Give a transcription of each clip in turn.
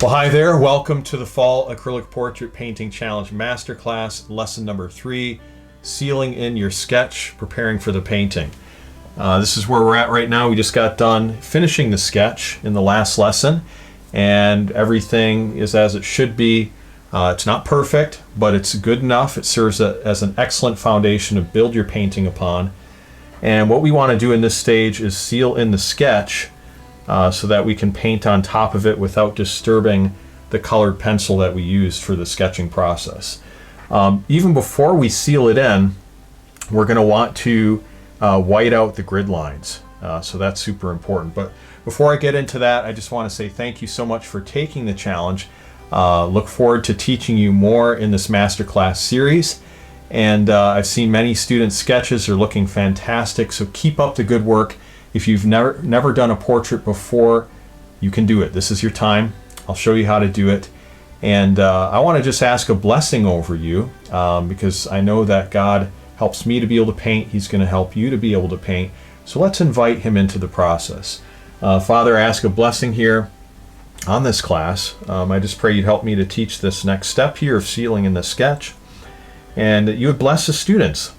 Well, hi there. Welcome to the Fall Acrylic Portrait Painting Challenge Masterclass, lesson number 3, sealing in your sketch, preparing for the painting. This is where we're at right now. We just got done finishing the sketch in the last lesson, and everything is as it should be. It's not perfect, but it's good enough. It serves as an excellent foundation to build your painting upon. And what we want to do in this stage is seal in the sketch so that we can paint on top of it without disturbing the colored pencil that we used for the sketching process. Even before we seal it in, we're going to want to white out the grid lines. So that's super important. But before I get into that, I just want to say thank you so much for taking the challenge. Look forward to teaching you more in this Masterclass series. And I've seen many students' sketches are looking fantastic, so keep up the good work. If you've never done a portrait before, you can do it. This is your time. I'll show you how to do it. And I want to just ask a blessing over you because I know that God helps me to be able to paint. He's going to help you to be able to paint. So let's invite him into the process. Father, I ask a blessing here on this class. I just pray you'd help me to teach this next step here of sealing in the sketch. And that you would bless the students.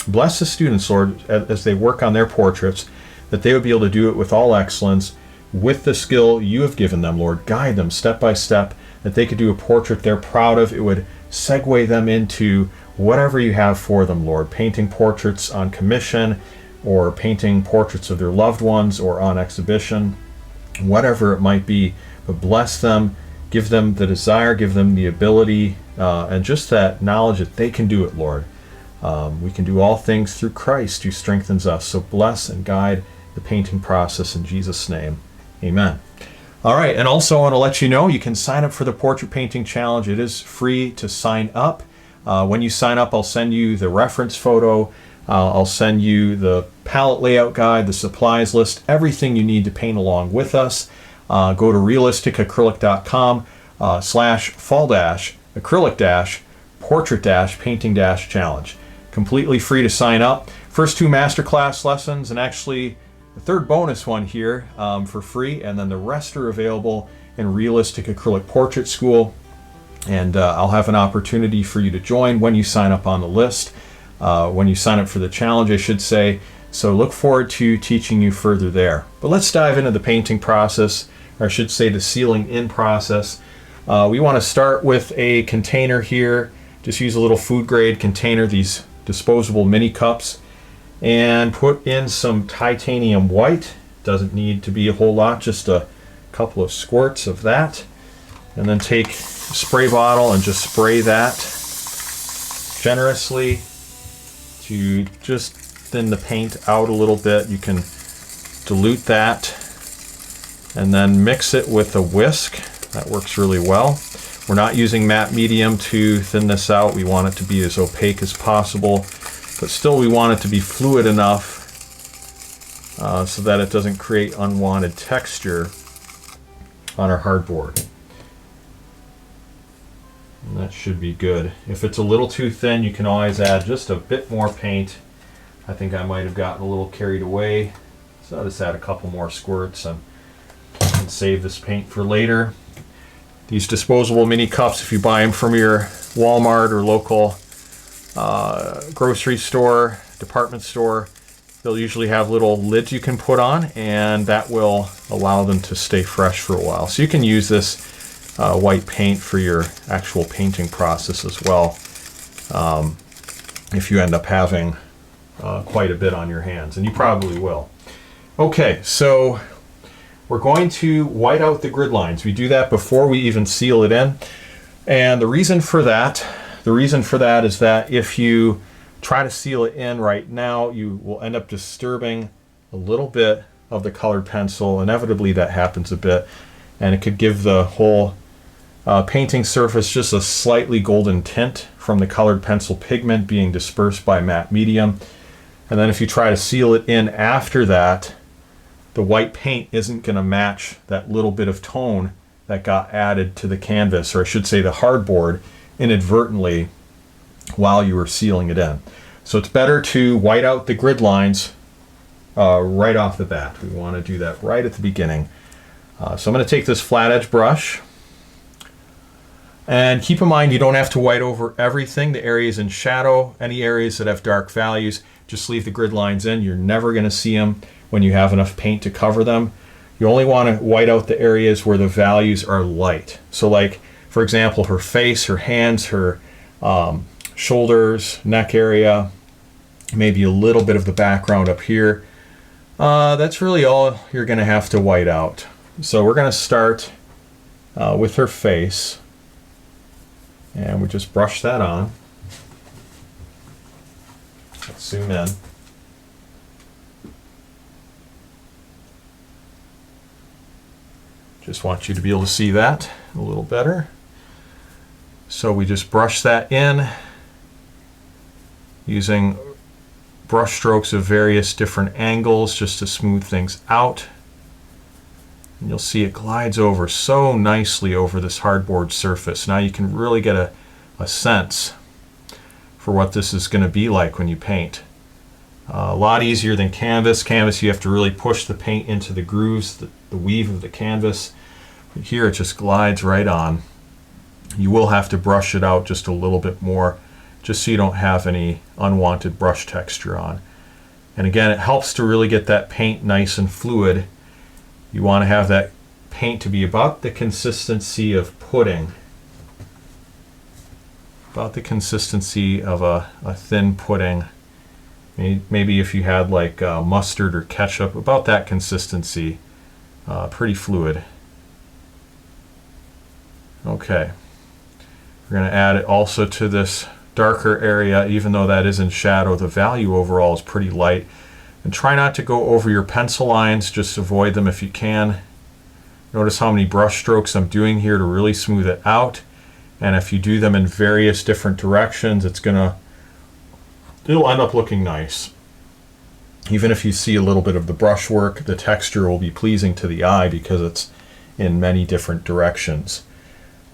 Bless the students, Lord, as they work on their portraits, that they would be able to do it with all excellence, with the skill you have given them, Lord. Guide them step by step, that they could do a portrait they're proud of. It would segue them into whatever you have for them, Lord. Painting portraits on commission, or painting portraits of their loved ones, or on exhibition, whatever it might be. But bless them, give them the desire, give them the ability, and just that knowledge that they can do it, Lord. We can do all things through Christ who strengthens us. So bless and guide the painting process in Jesus' name. Amen. All right, and also I want to let you know you can sign up for the Portrait Painting Challenge. It is free to sign up. When you sign up, I'll send you the reference photo. I'll send you the palette layout guide, the supplies list, everything you need to paint along with us. Go to realisticacrylic.com/fall-acrylic-portrait-painting-challenge. Completely free to sign up. First 2 masterclass lessons, and actually the third bonus one here for free, and then the rest are available in Realistic Acrylic Portrait School. And I'll have an opportunity for you to join when you sign up on the list, when you sign up for the challenge, I should say. So look forward to teaching you further there. But let's dive into the painting process, or I should say the sealing in process. We want to start with a container here. Just use a little food grade container, these disposable mini cups, and put in some titanium white. Doesn't need to be a whole lot, just a couple of squirts of that. And then take a spray bottle and just spray that generously to just thin the paint out a little bit. You can dilute that and then mix it with a whisk. That works really well. We're not using matte medium to thin this out. We want it to be as opaque as possible, but still we want it to be fluid enough so that it doesn't create unwanted texture on our hardboard. And that should be good. If it's a little too thin, you can always add just a bit more paint. I think I might have gotten a little carried away, so I'll just add a couple more squirts and save this paint for later. These disposable mini cups, if you buy them from your Walmart or local grocery store, department store, they'll usually have little lids you can put on, and that will allow them to stay fresh for a while. So you can use this white paint for your actual painting process as well, if you end up having quite a bit on your hands, and you probably will. Okay, so we're going to white out the grid lines. We do that before we even seal it in. And the reason for that is that if you try to seal it in right now, you will end up disturbing a little bit of the colored pencil. Inevitably that happens a bit, and it could give the whole painting surface just a slightly golden tint from the colored pencil pigment being dispersed by matte medium. And then if you try to seal it in after that, the white paint isn't going to match that little bit of tone that got added to the canvas, or I should say the hardboard, inadvertently while you were sealing it in. So it's better to white out the grid lines right off the bat. We want to do that right at the beginning. So I'm going to take this flat edge brush And keep in mind, you don't have to white over everything. The areas in shadow, any areas that have dark values, just leave the grid lines in. You're never going to see them when you have enough paint to cover them. You only want to white out the areas where the values are light. So like, for example, her face, her hands, her shoulders, neck area, maybe a little bit of the background up here. That's really all you're going to have to white out. So we're going to start with her face. And we just brush that on. Let's zoom in. Just want you to be able to see that a little better. So we just brush that in using brush strokes of various different angles just to smooth things out. And you'll see it glides over so nicely over this hardboard surface. Now you can really get a sense for what this is going to be like when you paint. A lot easier than canvas. Canvas, you have to really push the paint into the grooves, the weave of the canvas. But here it just glides right on. You will have to brush it out just a little bit more, just so you don't have any unwanted brush texture on. And again, it helps to really get that paint nice and fluid. You want to have that paint to be about the consistency of pudding. About the consistency of a thin pudding. Maybe if you had like mustard or ketchup, about that consistency. Pretty fluid. Okay. We're going to add it also to this darker area. Even though that is in shadow, the value overall is pretty light. And try not to go over your pencil lines, just avoid them if you can. Notice how many brush strokes I'm doing here to really smooth it out. And if you do them in various different directions, it'll end up looking nice. Even if you see a little bit of the brushwork, the texture will be pleasing to the eye because it's in many different directions.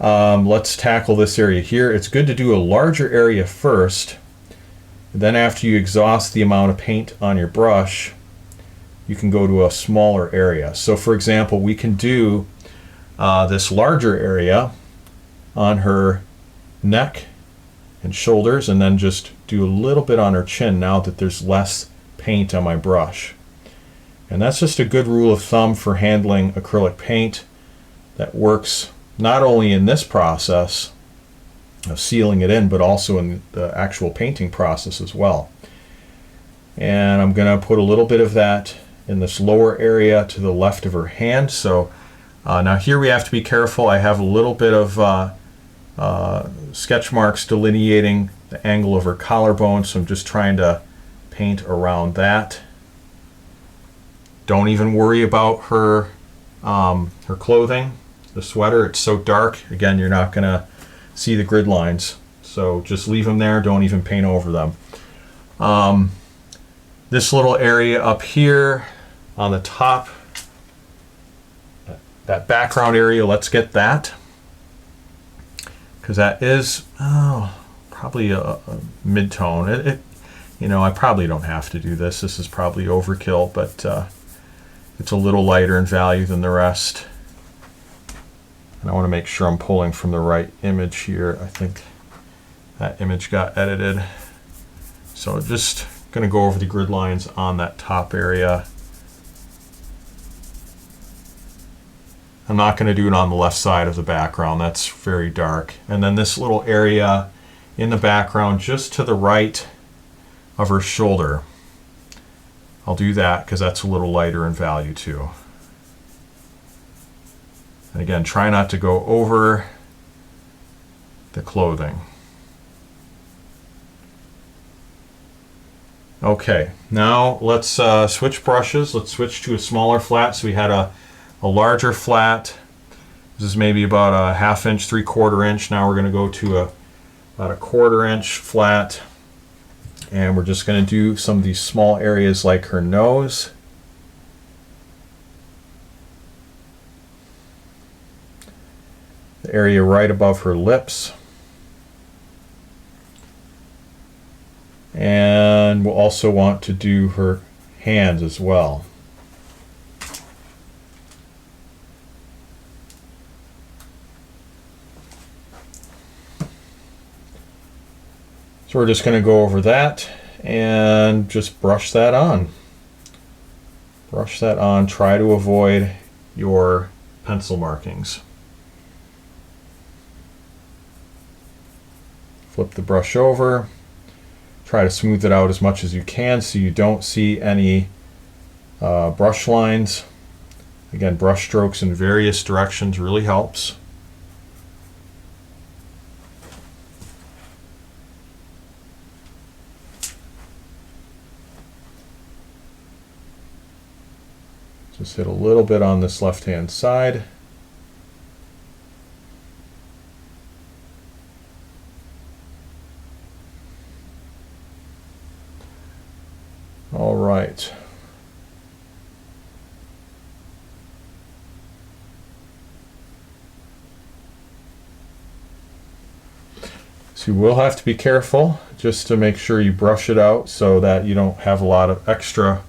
Let's tackle this area here. It's good to do a larger area first. Then after you exhaust the amount of paint on your brush, you can go to a smaller area. So for example, we can do this larger area on her neck and shoulders, and then just do a little bit on her chin now that there's less paint on my brush. And that's just a good rule of thumb for handling acrylic paint that works not only in this process of sealing it in, but also in the actual painting process as well. And I'm going to put a little bit of that in this lower area to the left of her hand. So now here we have to be careful. I have a little bit of sketch marks delineating the angle of her collarbone, so I'm just trying to paint around that. Don't even worry about her clothing, the sweater. It's so dark. Again, you're not going to see the grid lines, so just leave them there. Don't even paint over them. This little area up here on the top, that background area, let's get that, because that is probably a mid-tone. I probably don't have to do this. This is probably overkill, but it's a little lighter in value than the rest. And I want to make sure I'm pulling from the right image here. I think that image got edited. So just going to go over the grid lines on that top area. I'm not going to do it on the left side of the background. That's very dark. And then this little area in the background just to the right of her shoulder. I'll do that because that's a little lighter in value too. And again, try not to go over the clothing. Okay, now let's switch brushes. Let's switch to a smaller flat. So we had a larger flat. This is maybe about a 1/2 inch, 3/4 inch. Now we're going to go to about a 1/4 inch flat. And we're just going to do some of these small areas like her nose. The area right above her lips. And we'll also want to do her hands as well. So we're just going to go over that and just brush that on. Brush that on. Try to avoid your pencil markings. Flip the brush over. Try to smooth it out as much as you can so you don't see any brush lines. Again, brush strokes in various directions really helps. Just hit a little bit on this left-hand side. All right. So you will have to be careful just to make sure you brush it out so that you don't have a lot of extra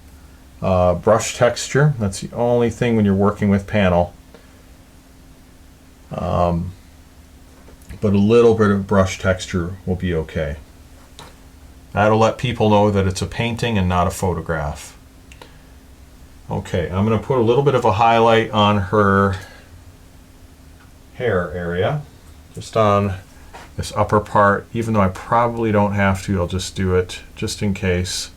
brush texture. That's the only thing when you're working with panel. But a little bit of brush texture will be okay. That'll let people know that it's a painting and not a photograph. Okay, I'm going to put a little bit of a highlight on her hair area, just on this upper part. Even though I probably don't have to, I'll just do it just in case.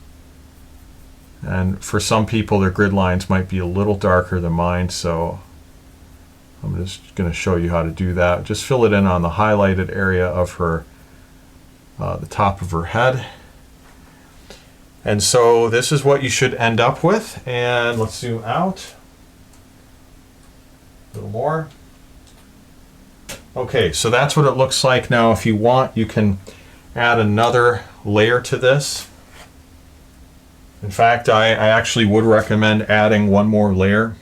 And for some people, their grid lines might be a little darker than mine, so I'm just going to show you how to do that. Just fill it in on the highlighted area of her, the top of her head. And so this is what you should end up with. And let's zoom out a little more. Okay, so that's what it looks like. Now, if you want, you can add another layer to this. In fact, I actually would recommend adding one more layer.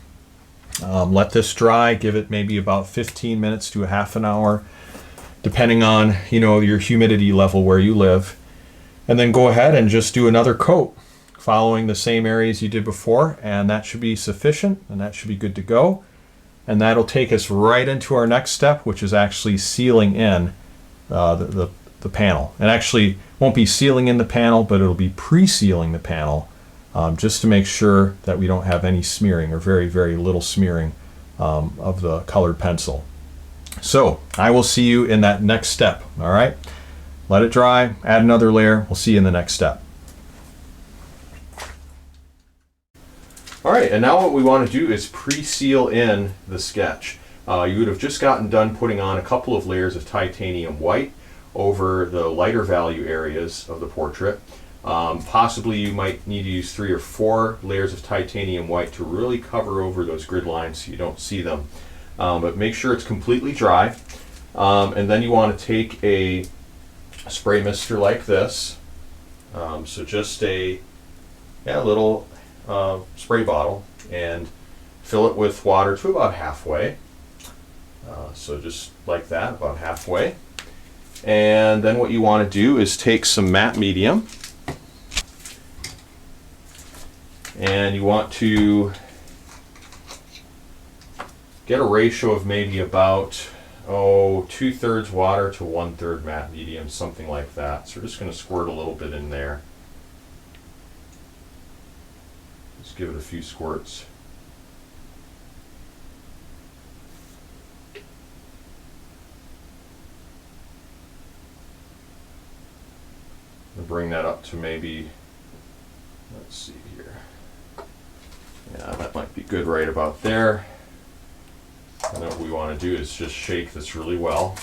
Let this dry, give it maybe about 15 minutes to a half an hour, depending on, you know, your humidity level where you live. And then go ahead and just do another coat following the same areas you did before, and that should be sufficient, and that should be good to go. And that'll take us right into our next step, which is actually sealing in the panel. And actually won't be sealing in the panel, but it'll be pre-sealing the panel, just to make sure that we don't have any smearing, or very, very little smearing of the colored pencil. So I will see you in that next step. All right, let it dry, add another layer. We'll see you in the next step. All right, and now what we want to do is pre-seal in the sketch. You would have just gotten done putting on a couple of layers of titanium white over the lighter value areas of the portrait. Possibly you might need to use 3 or 4 layers of titanium white to really cover over those grid lines so you don't see them. But make sure it's completely dry. And then you want to take a spray mister like this. So just a little spray bottle, and fill it with water to about halfway. So just like that, about halfway. And then what you want to do is take some matte medium, and you want to get a ratio of maybe about 2/3 water to 1/3 matte medium, something like that. So we're just going to squirt a little bit in there. Just give it a few squirts. Bring that up to maybe, let's see here. Yeah, that might be good right about there. And then what we want to do is just shake this really well.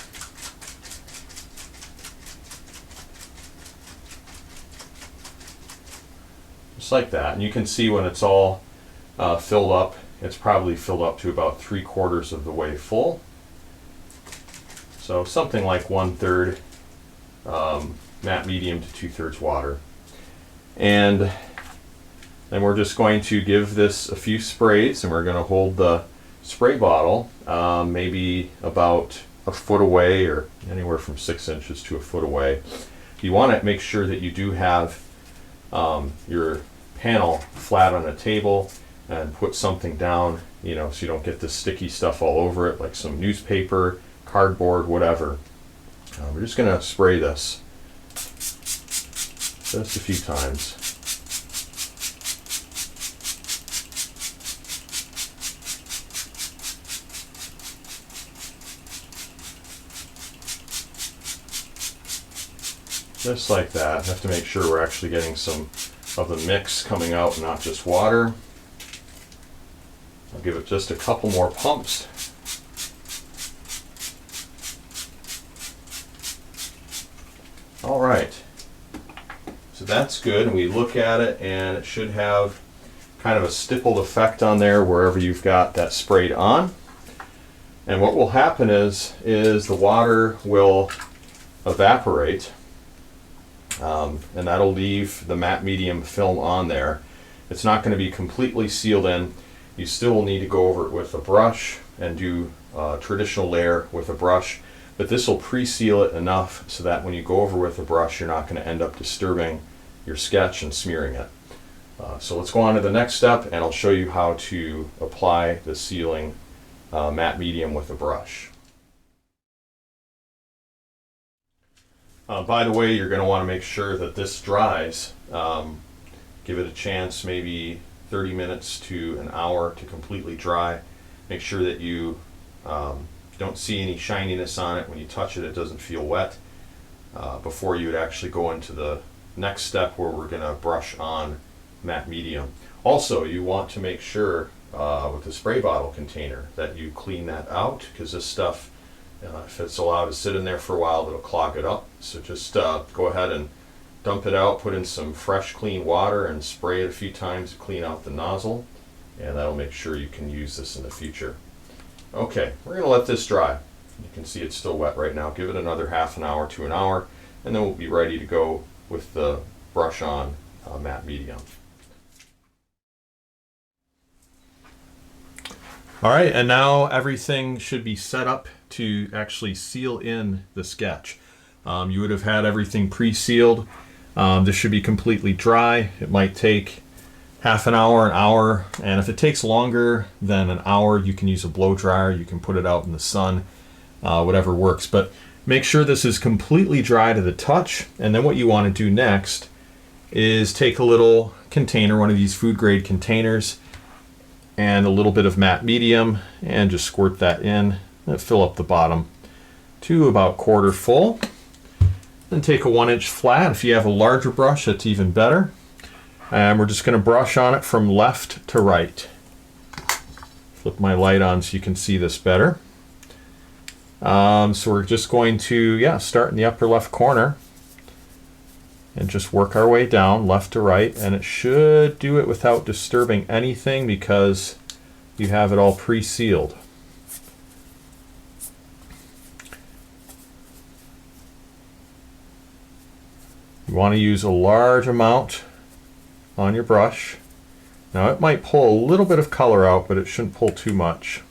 Just like that. And you can see when it's all filled up, it's probably filled up to about 3/4 of the way full. So something like 1/3 matte medium to 2/3 water. And then we're just going to give this a few sprays, and we're going to hold the spray bottle maybe about a foot away, or anywhere from 6 inches to a foot away. You want to make sure that you do have your panel flat on a table, and put something down, so you don't get this sticky stuff all over it, like some newspaper, cardboard, whatever. We're just going to spray this. just a few times. Just like that. Have to make sure we're actually getting some of the mix coming out, not just water. I'll give it just a couple more pumps. All right, so that's good, and we look at it and it should have kind of a stippled effect on there wherever you've got that sprayed on. And what will happen is the water will evaporate, and that'll leave the matte medium film on there. It's not going to be completely sealed in. You still will need to go over it with a brush and do a traditional layer with a brush. But this will pre-seal it enough so that when you go over with a brush, you're not going to end up disturbing your sketch and smearing it. So let's go on to the next step, and I'll show you how to apply the sealing matte medium with a brush. By the way, you're going to want to make sure that this dries. Give it a chance, maybe 30 minutes to an hour to completely dry. Make sure that you don't see any shininess on it. When you touch it, it doesn't feel wet before you would actually go into the next step where we're going to brush on matte medium. Also, you want to make sure with the spray bottle container that you clean that out, because this stuff, if it's allowed to sit in there for a while, it'll clog it up. So just go ahead and dump it out, put in some fresh clean water and spray it a few times to clean out the nozzle, and that'll make sure you can use this in the future. Okay, we're going to let this dry. You can see it's still wet right now. Give it another half an hour to an hour, and then we'll be ready to go with the brush on matte medium. All right, and now everything should be set up to actually seal in the sketch. You would have had everything pre-sealed. This should be completely dry. It might take half an hour, and if it takes longer than an hour, you can use a blow dryer. You can put it out in the sun, whatever works. But make sure this is completely dry to the touch, and then what you want to do next is take a little container, one of these food grade containers, and a little bit of matte medium, and just squirt that in and fill up the bottom to about quarter full. Then take a 1-inch flat. If you have a larger brush, that's even better. And we're just going to brush on it from left to right. Flip my light on so you can see this better. So we're just going to, start in the upper left corner and just work our way down left to right. And it should do it without disturbing anything because you have it all pre-sealed. You want to use a large amount on your brush. Now it might pull a little bit of color out, but it shouldn't pull too much.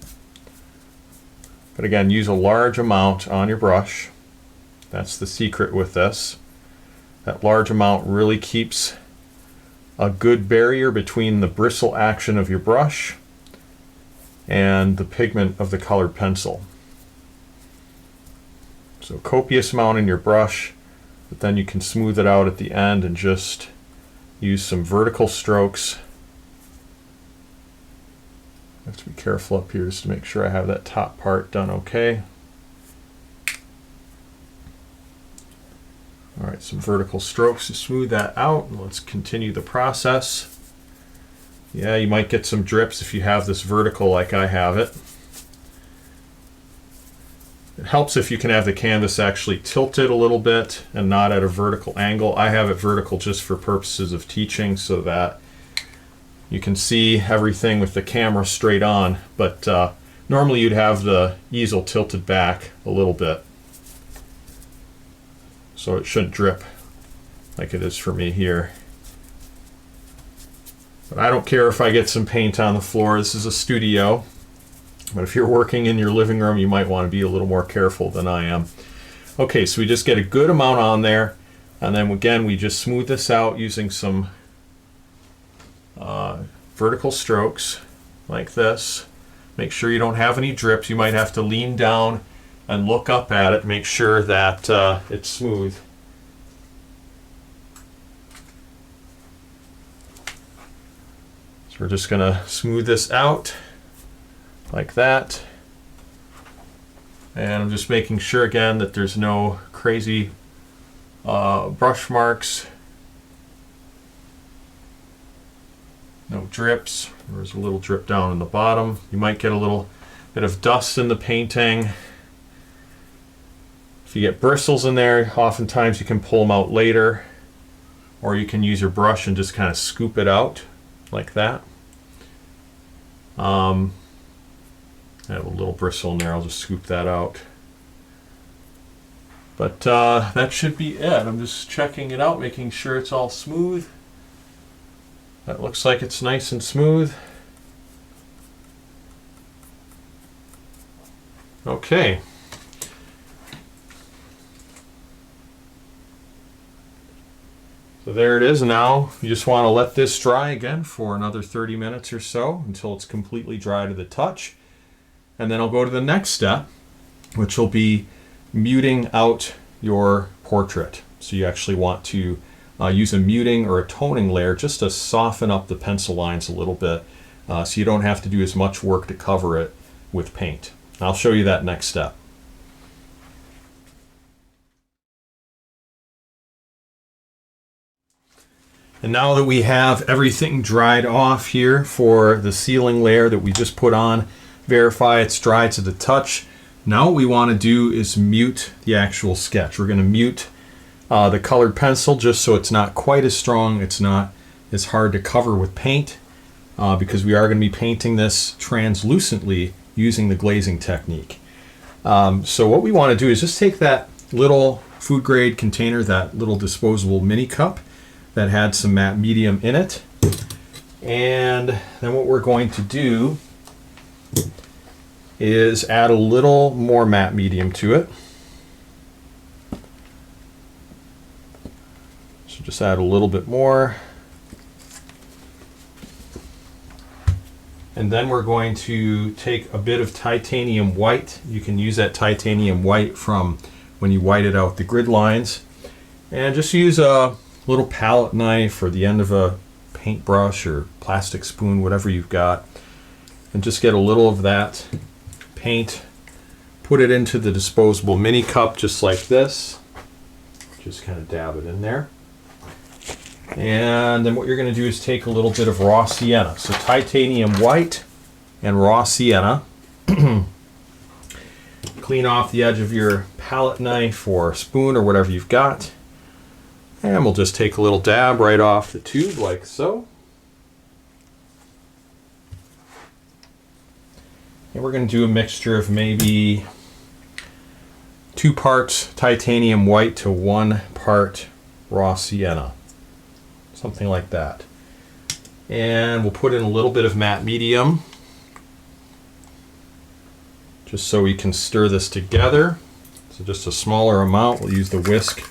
But again, use a large amount on your brush. That's the secret with this. That large amount really keeps a good barrier between the bristle action of your brush and the pigment of the colored pencil. So copious amount in your brush, but then you can smooth it out at the end and just use some vertical strokes. I have to be careful up here just to make sure I have that top part done okay. All right, some vertical strokes to smooth that out. Let's continue the process. Yeah, you might get some drips if you have this vertical like I have it. It helps if you can have the canvas actually tilted a little bit and not at a vertical angle. I have it vertical just for purposes of teaching so that you can see everything with the camera straight on, but normally you'd have the easel tilted back a little bit so it shouldn't drip like it is for me here. But I don't care if I get some paint on the floor. This is a studio. But if you're working in your living room, you might want to be a little more careful than I am. Okay, so we just get a good amount on there, and then again we just smooth this out using some vertical strokes like this. Make sure you don't have any drips. You might have to lean down and look up at it, make sure that it's smooth. So we're just gonna smooth this out like that. And I'm just making sure again that there's no crazy brush marks, no drips. There's a little drip down in the bottom. You might get a little bit of dust in the painting. If you get bristles in there, oftentimes you can pull them out later, or you can use your brush and just kind of scoop it out like that. I have a little bristle in there, I'll just scoop that out. But that should be it. I'm just checking it out, making sure it's all smooth. That looks like it's nice and smooth. Okay. So there it is. Now you just want to let this dry again for another 30 minutes or so until it's completely dry to the touch. And then I'll go to the next step, which will be muting out your portrait. So you actually want to use a muting or a toning layer just to soften up the pencil lines a little bit, so you don't have to do as much work to cover it with paint. I'll show you that next step. And now that we have everything dried off here for the sealing layer that we just put on, verify it's dry to the touch. Now what we want to do is mute the actual sketch. We're going to mute the colored pencil just so it's not quite as strong, it's not as hard to cover with paint, because we are going to be painting this translucently using the glazing technique. So what we want to do is just take that little food grade container, that little disposable mini cup that had some matte medium in it, and then what we're going to do is add a little more matte medium to it. So just add a little bit more. And then we're going to take a bit of titanium white. You can use that titanium white from when you whited out the grid lines. And just use a little palette knife or the end of a paintbrush or plastic spoon, whatever you've got. And just get a little of that paint, put it into the disposable mini cup just like this. Just kind of dab it in there. And then what you're going to do is take a little bit of raw sienna. So titanium white and raw sienna. Clean off the edge of your palette knife or spoon or whatever you've got. And we'll just take a little dab right off the tube like so. And we're going to do a mixture of maybe 2 parts titanium white to 1 part raw sienna. Something like that. And we'll put in a little bit of matte medium just so we can stir this together. So just a smaller amount. We'll use the whisk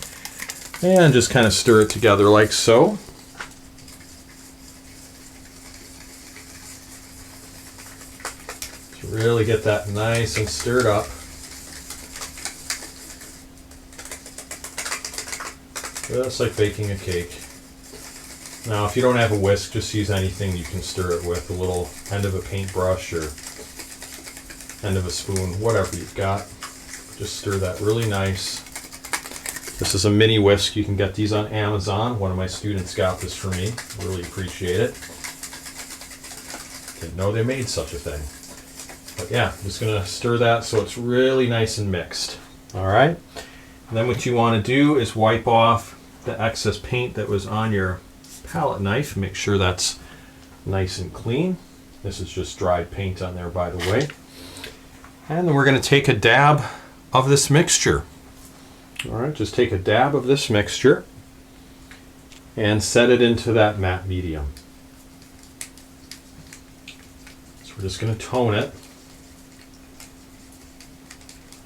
and just kind of stir it together like so. To really get that nice and stirred up. Just like baking a cake. Now, if you don't have a whisk, just use anything you can stir it with. A little end of a paintbrush or end of a spoon, whatever you've got. Just stir that really nice. This is a mini whisk. You can get these on Amazon. One of my students got this for me. Really appreciate it. Didn't know they made such a thing. But yeah, I'm just going to stir that so it's really nice and mixed. All right. And then what you want to do is wipe off the excess paint that was on your palette knife. Make sure that's nice and clean. This is just dried paint on there, by the way. And then we're going to take a dab of this mixture. All right, just take a dab of this mixture and set it into that matte medium. So we're just going to tone it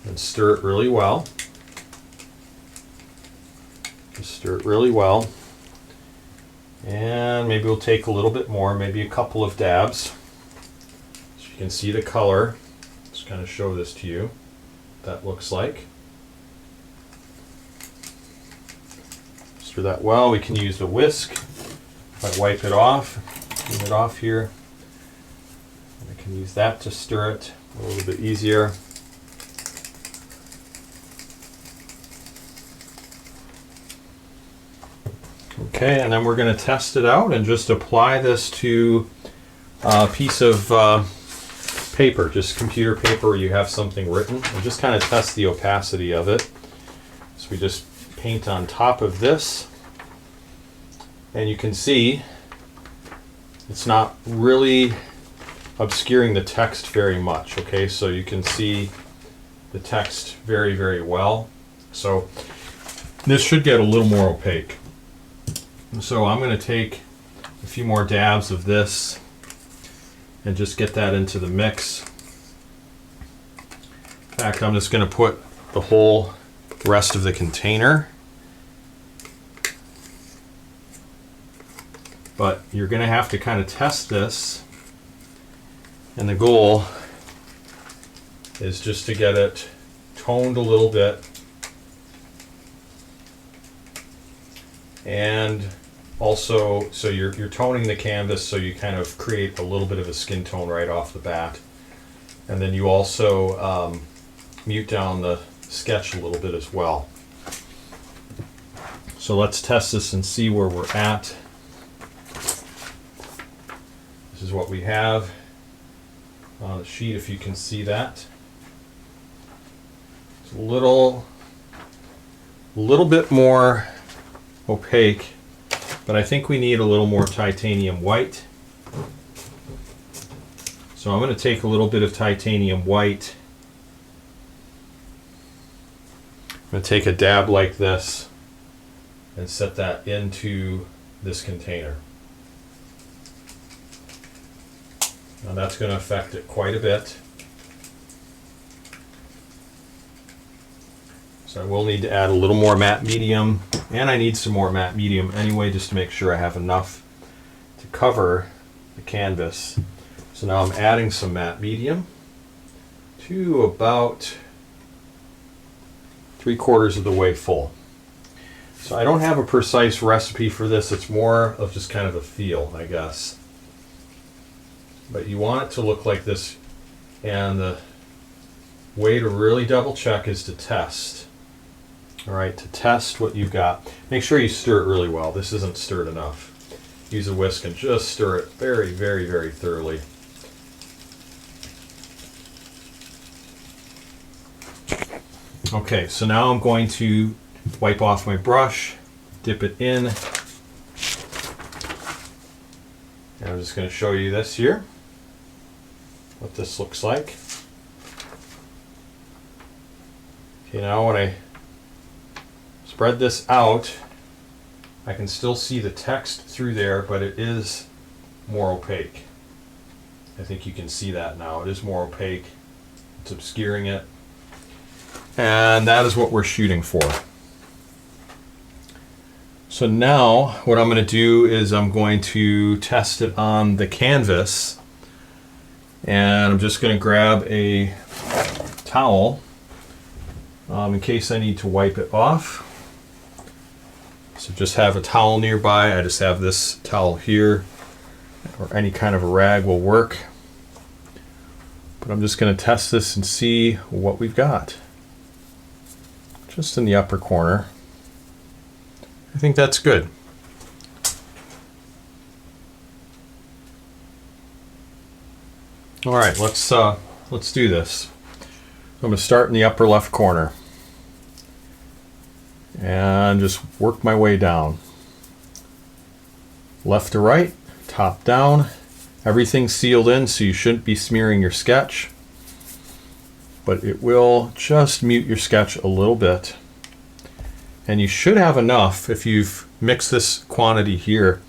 and stir it really well. Just stir it really well. And maybe we'll take a little bit more, maybe a couple of dabs. So you can see the color. Just kind of show this to you. What that looks like. Stir that well. We can use the whisk. If I wipe it off, clean it off here. And I can use that to stir it a little bit easier. Okay, and then we're going to test it out and just apply this to a piece of paper, just computer paper where you have something written, and just kind of test the opacity of it. So we just paint on top of this, and you can see it's not really obscuring the text very much. Okay, so you can see the text very, very well. So this should get a little more opaque. So I'm going to take a few more dabs of this and just get that into the mix. In fact, I'm just going to put the whole rest of the container. But you're going to have to kind of test this, and the goal is just to get it toned a little bit. And also, so you're toning the canvas so you kind of create a little bit of a skin tone right off the bat. And then you also mute down the sketch a little bit as well. So let's test this and see where we're at. This is what we have on the sheet, if you can see that. It's a little bit more opaque, but I think we need a little more titanium white. So I'm going to take a little bit of titanium white. I'm going to take a dab like this and set that into this container. Now that's going to affect it quite a bit. So I will need to add a little more matte medium, and I need some more matte medium anyway, just to make sure I have enough to cover the canvas. So now I'm adding some matte medium to about 3/4 of the way full. So I don't have a precise recipe for this, it's more of just kind of a feel, I guess. But you want it to look like this, and the way to really double check is to test. All right, to test what you've got, make sure you stir it really well. This isn't stirred enough. Use a whisk and just stir it very, very, very thoroughly. Okay, so now I'm going to wipe off my brush, dip it in, and I'm just going to show you this here, what this looks like. Okay, now when I spread this out, I can still see the text through there, but it is more opaque. I think you can see that now. It is more opaque. It's obscuring it. And that is what we're shooting for. So now what I'm going to do is I'm going to test it on the canvas. And I'm just going to grab a towel in case I need to wipe it off. So just have a towel nearby. I just have this towel here, or any kind of a rag will work. But I'm just going to test this and see what we've got. Just in the upper corner. I think that's good. All right, let's do this. I'm going to start in the upper left corner and just work my way down. Left to right, top down. Everything's sealed in, so you shouldn't be smearing your sketch, but it will just mute your sketch a little bit. And you should have enough, if you've mixed this quantity here,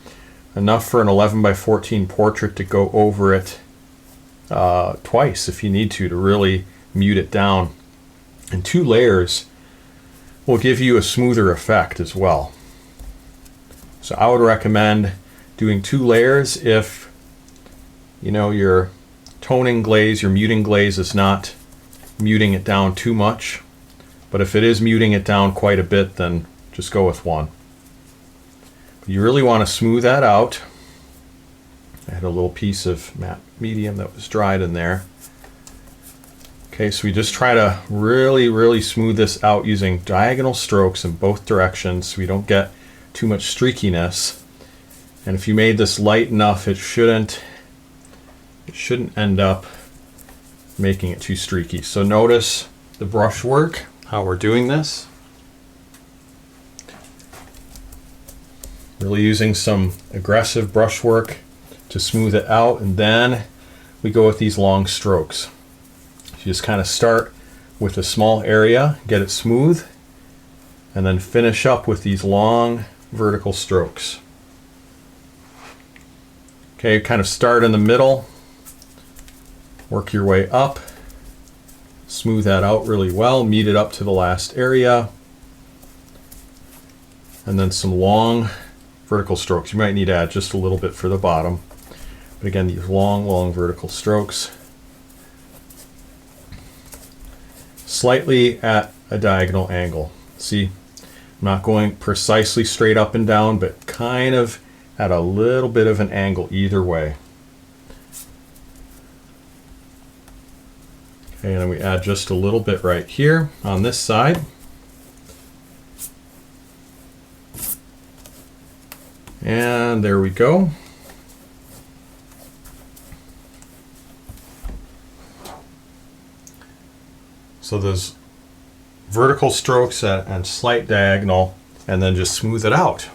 enough for an 11 by 14 portrait to go over it twice if you need to really mute it down. And 2 layers will give you a smoother effect as well. So I would recommend doing 2 layers if you know your toning glaze, your muting glaze is not muting it down too much. But if it is muting it down quite a bit, then just go with 1. But you really want to smooth that out. I had a little piece of matte medium that was dried in there. Okay, so we just try to really smooth this out using diagonal strokes in both directions so we don't get too much streakiness. And if you made this light enough, it shouldn't end up making it too streaky. So notice the brush work, how we're doing this. Really using some aggressive brush work to smooth it out, and then we go with these long strokes. You just kind of start with a small area, get it smooth, and then finish up with these long vertical strokes. Okay, kind of start in the middle, work your way up, smooth that out really well, meet it up to the last area, and then some long vertical strokes. You might need to add just a little bit for the bottom, but again, these long vertical strokes. Slightly at a diagonal angle. See, I'm not going precisely straight up and down, but kind of at a little bit of an angle either way. Okay, and then we add just a little bit right here on this side. And there we go. So those vertical strokes and slight diagonal, and then just smooth it out.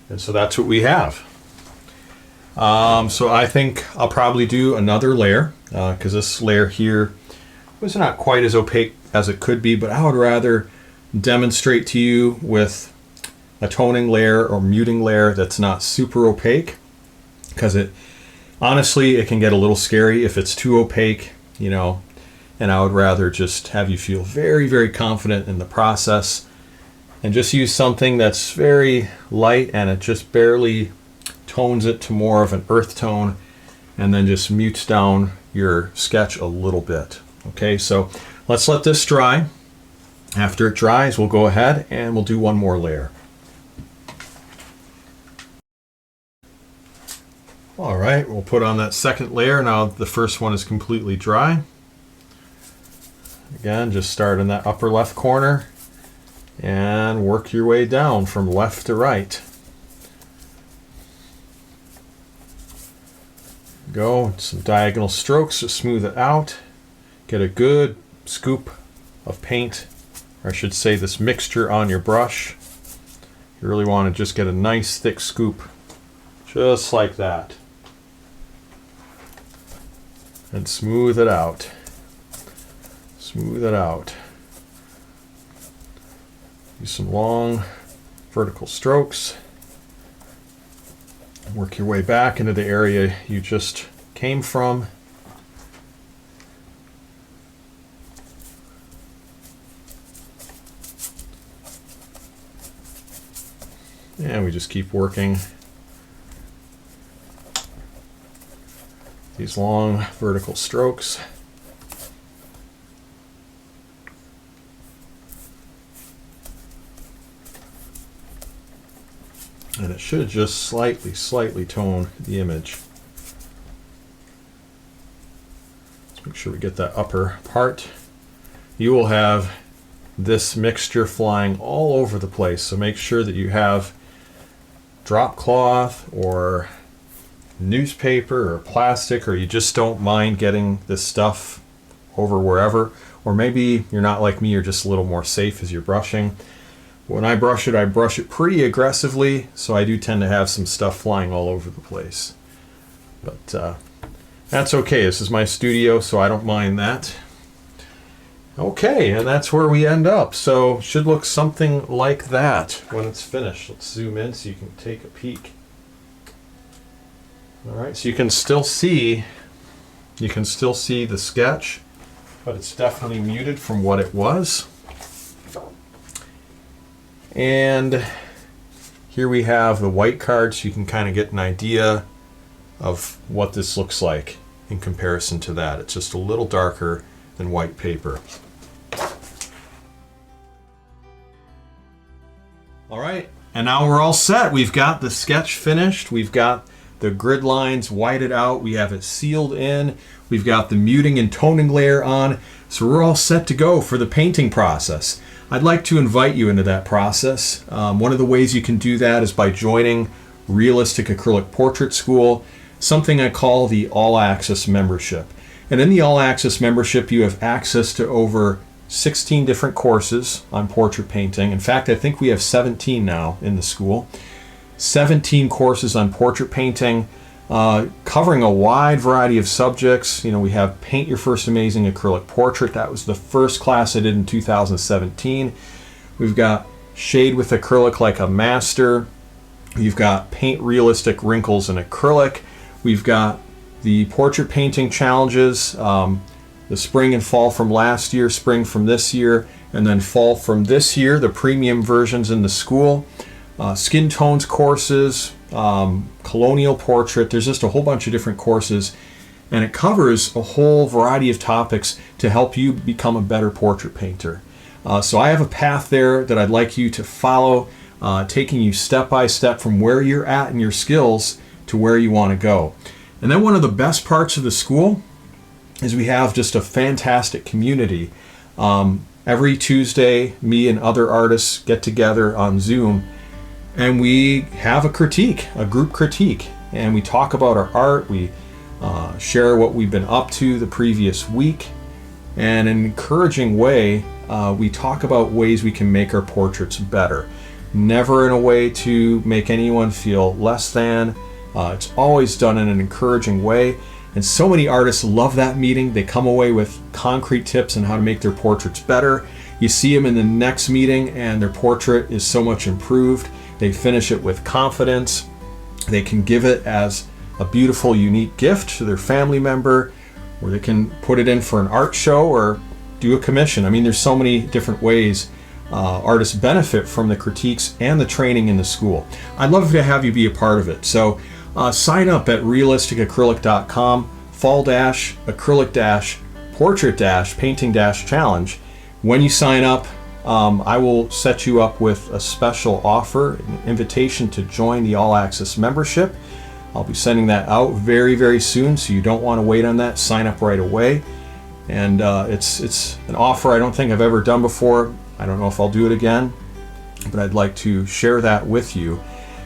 And so that's what we have. So I think I'll probably do another layer because this layer here was not quite as opaque as it could be, but I would rather demonstrate to you with a toning layer or muting layer that's not super opaque, because honestly it can get a little scary if it's too opaque. You know, and I would rather just have you feel very confident in the process and just use something that's very light and it just barely tones it to more of an earth tone, and then just mutes down your sketch a little bit. Okay, so let's let this dry. After it dries, we'll go ahead and we'll do one more layer. All right, we'll put on that second layer. Now the first one is completely dry. Again, just start in that upper left corner and work your way down from left to right. Go, some diagonal strokes to smooth it out. Get a good scoop of paint, or I should say this mixture on your brush. You really want to just get a nice thick scoop, just like that. And smooth it out. Smooth it out. Use some long vertical strokes. Work your way back into the area you just came from. And we just keep working these long vertical strokes. And it should just slightly tone the image. Let's make sure we get that upper part. You will have this mixture flying all over the place, so make sure that you have drop cloth or newspaper or plastic, or you just don't mind getting this stuff over wherever. Or maybe you're not like me, you're just a little more safe as you're brushing. When I brush it pretty aggressively, so I do tend to have some stuff flying all over the place. But that's okay. This is my studio, so I don't mind that. Okay, and that's where we end up. So should look something like that when it's finished. Let's zoom in so you can take a peek. All right, so you can still see the sketch, but it's definitely muted from what it was. And here we have the white card, so you can kind of get an idea of what this looks like in comparison to that. It's just a little darker than white paper. All right, And now we're all set. We've got the sketch finished. We've got the grid lines whited out. We have it sealed in. We've got the muting and toning layer on. So we're all set to go for the painting process. I'd like to invite you into that process. One of the ways you can do that is by joining Realistic Acrylic Portrait School, something I call the All Access membership. And in the All Access membership, you have access to over 16 different courses on portrait painting. In fact, I think we have 17 now in the school. 17 courses on portrait painting, covering a wide variety of subjects. We have Paint Your First Amazing Acrylic Portrait. That was the first class I did in 2017. We've got Shade with Acrylic Like a Master. You've got Paint Realistic Wrinkles in Acrylic. We've got the portrait painting challenges, the spring and fall from last year, spring from this year, and then fall from this year, the premium versions in the school. Skin tones courses, colonial portrait. There's just a whole bunch of different courses, and it covers a whole variety of topics to help you become a better portrait painter. So I have a path there that I'd like you to follow, taking you step by step from where you're at in your skills to where you want to go. And then one of the best parts of the school is we have just a fantastic community. Every Tuesday, me and other artists get together on Zoom, and we have a group critique, and we talk about our art. We share what we've been up to the previous week, and in an encouraging way, we talk about ways we can make our portraits better. Never in a way to make anyone feel less than. It's always done in an encouraging way. And so many artists love that meeting. They come away with concrete tips on how to make their portraits better. You see them in the next meeting and their portrait is so much improved. They finish it with confidence. They can give it as a beautiful, unique gift to their family member, or they can put it in for an art show or do a commission. I mean, there's so many different ways artists benefit from the critiques and the training in the school. I'd love to have you be a part of it. So sign up at realisticacrylic.com/acrylic-portrait-painting-challenge. When you sign up, I will set you up with a special offer, an invitation to join the All Access membership. I'll be sending that out very, very soon, so you don't want to wait on that. Sign up right away. And it's an offer I don't think I've ever done before. I don't know if I'll do it again, but I'd like to share that with you.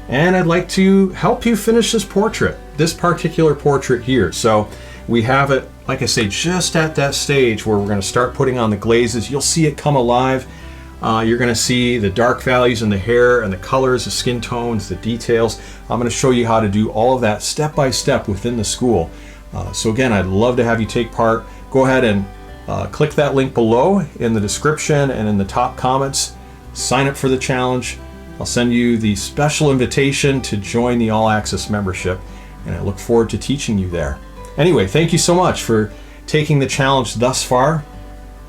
And I'd like to help you finish this portrait, this particular portrait here. So we have it, like I say, just at that stage where we're going to start putting on the glazes. You'll see it come alive. You're going to see the dark values in the hair and the colors, the skin tones, the details. I'm going to show you how to do all of that step by step within the school. So again, I'd love to have you take part. Go ahead and click that link below in the description and in the top comments. Sign up for the challenge. I'll send you the special invitation to join the All Access membership, and I look forward to teaching you there. Anyway, thank you so much for taking the challenge thus far.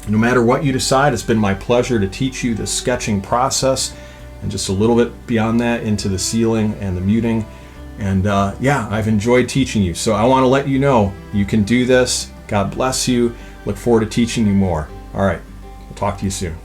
No matter what you decide, it's been my pleasure to teach you the sketching process and just a little bit beyond that into the sealing and the muting. And yeah, I've enjoyed teaching you. So I want to let you know you can do this. God bless you. Look forward to teaching you more. All right, we'll talk to you soon.